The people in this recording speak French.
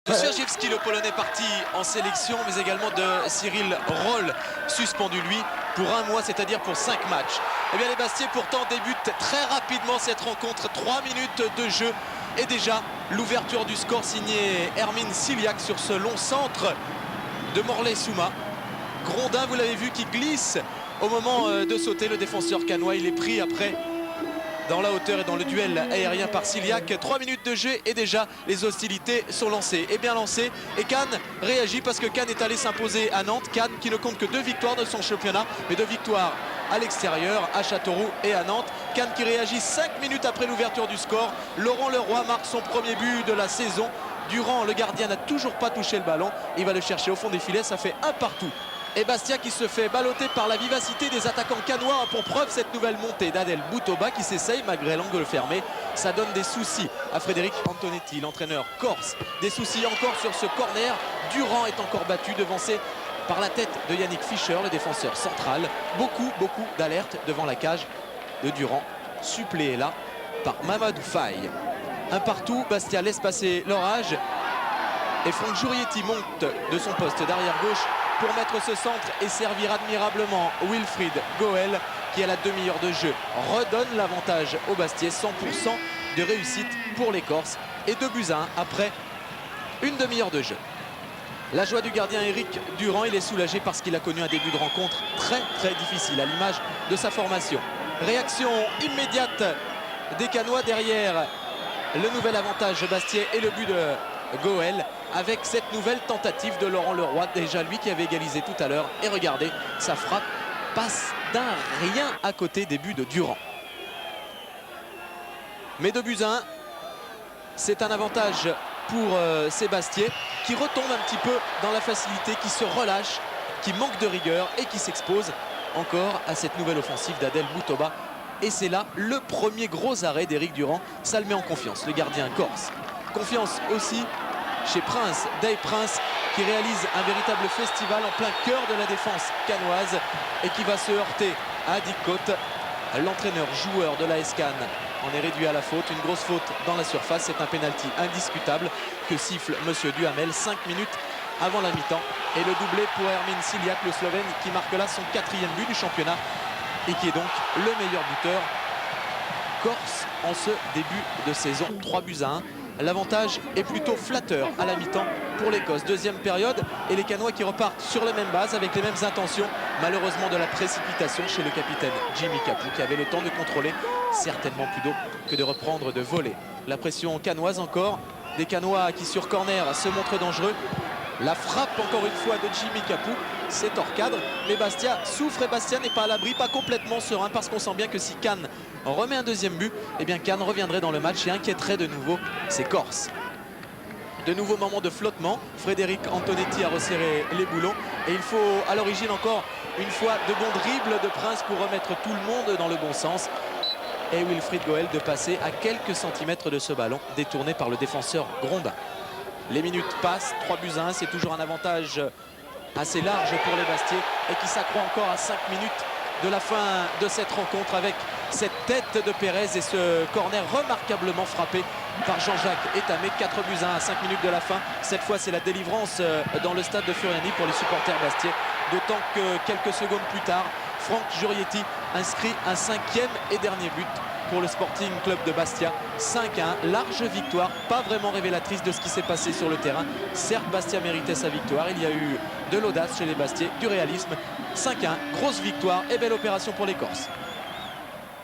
De Sergiewski, le Polonais parti en sélection, mais également de Cyril Roll, suspendu lui pour 1 mois, c'est-à-dire pour 5 matchs. Eh bien les Bastiais pourtant débutent très rapidement cette rencontre, 3 minutes de jeu et déjà l'ouverture du score signé Hermine Ciliac sur ce long centre de Morlaix Souma. Grondin, vous l'avez vu, qui glisse au moment de sauter. Le défenseur cannois, il est pris après dans la hauteur et dans le duel aérien par Ciliac. 3 minutes de jeu et déjà les hostilités sont lancées. Et bien lancées. Et Cannes réagit parce que Cannes est allé s'imposer à Nantes. Cannes qui ne compte que 2 victoires de son championnat, mais 2 victoires à l'extérieur, à Châteauroux et à Nantes. Cannes qui réagit 5 minutes après l'ouverture du score. Laurent Leroy marque son premier but de la saison. Durand, le gardien, n'a toujours pas touché le ballon. Il va le chercher au fond des filets. Ça fait 1 partout. Et Bastia qui se fait balloter par la vivacité des attaquants cannois. Pour preuve, cette nouvelle montée d'Adel Boutoba qui s'essaye malgré l'angle fermé. Ça donne des soucis à Frédéric Antonetti, l'entraîneur corse. Des soucis encore sur ce corner. Durand est encore battu, devancé par la tête de Yannick Fischer, le défenseur central. Beaucoup d'alertes devant la cage de Durand. Suppléé là par Mamadou Faye. 1 partout, Bastia laisse passer l'orage. Et Franck Jurietti monte de son poste d'arrière gauche pour mettre ce centre et servir admirablement Wilfried Goel qui à la demi-heure de jeu redonne l'avantage au Bastiais. 100% de réussite pour les Corses et 2-1 après une demi-heure de jeu. La joie du gardien Éric Durand, il est soulagé parce qu'il a connu un début de rencontre très difficile à l'image de sa formation. Réaction immédiate des Cannois derrière le nouvel avantage Bastiais et le but de Goel avec cette nouvelle tentative de Laurent Leroy, déjà lui qui avait égalisé tout à l'heure. Et regardez, sa frappe passe d'un rien à côté des buts de Durand. Mais 2-1, c'est un avantage pour Sébastier qui retombe un petit peu dans la facilité, qui se relâche, qui manque de rigueur et qui s'expose encore à cette nouvelle offensive d'Adel Boutoba. Et c'est là le premier gros arrêt d'Éric Durand. Ça le met en confiance, le gardien corse. Confiance aussi chez Prince, Dave Prince, qui réalise un véritable festival en plein cœur de la défense cannoise et qui va se heurter à Adi Côte. L'entraîneur joueur de l'AS Cannes en est réduit à la faute. Une grosse faute dans la surface. C'est un pénalty indiscutable que siffle Monsieur Duhamel 5 minutes avant la mi-temps. Et le doublé pour Hermine Ciliac, le Slovène, qui marque là son 4e but du championnat et qui est donc le meilleur buteur corse en ce début de saison. 3-1. L'avantage est plutôt flatteur à la mi-temps pour l'Écosse. Deuxième période et les Cannois qui repartent sur les mêmes bases avec les mêmes intentions. Malheureusement de la précipitation chez le capitaine Jimmy Capou qui avait le temps de contrôler certainement plus d'eau que de reprendre de voler. La pression cannoise encore. Des Cannois qui sur corner se montrent dangereux. La frappe encore une fois de Jimmy Capou, c'est hors cadre. Mais Bastia souffre et Bastia n'est pas à l'abri, pas complètement serein parce qu'on sent bien que si Cannes remet un 2e but, eh bien Cannes reviendrait dans le match et inquiéterait de nouveau ses Corses. De nouveaux moments de flottement. Frédéric Antonetti a resserré les boulons et il faut à l'origine encore une fois de bons dribbles de Prince pour remettre tout le monde dans le bon sens. Et Wilfried Goel de passer à quelques centimètres de ce ballon détourné par le défenseur Grondin. Les minutes passent, 3-1, c'est toujours un avantage assez large pour les Bastiais et qui s'accroît encore à 5 minutes de la fin de cette rencontre avec cette tête de Pérez et ce corner remarquablement frappé par Jean-Jacques Etamé. 4-1 à 5 minutes de la fin. Cette fois, c'est la délivrance dans le stade de Furiani pour les supporters bastiais. D'autant que quelques secondes plus tard, Franck Jurietti inscrit un 5e et dernier but pour le Sporting Club de Bastia. 5-1, large victoire, pas vraiment révélatrice de ce qui s'est passé sur le terrain. Certes, Bastia méritait sa victoire, il y a eu de l'audace chez les Bastiais, du réalisme. 5-1, grosse victoire et belle opération pour les Corses.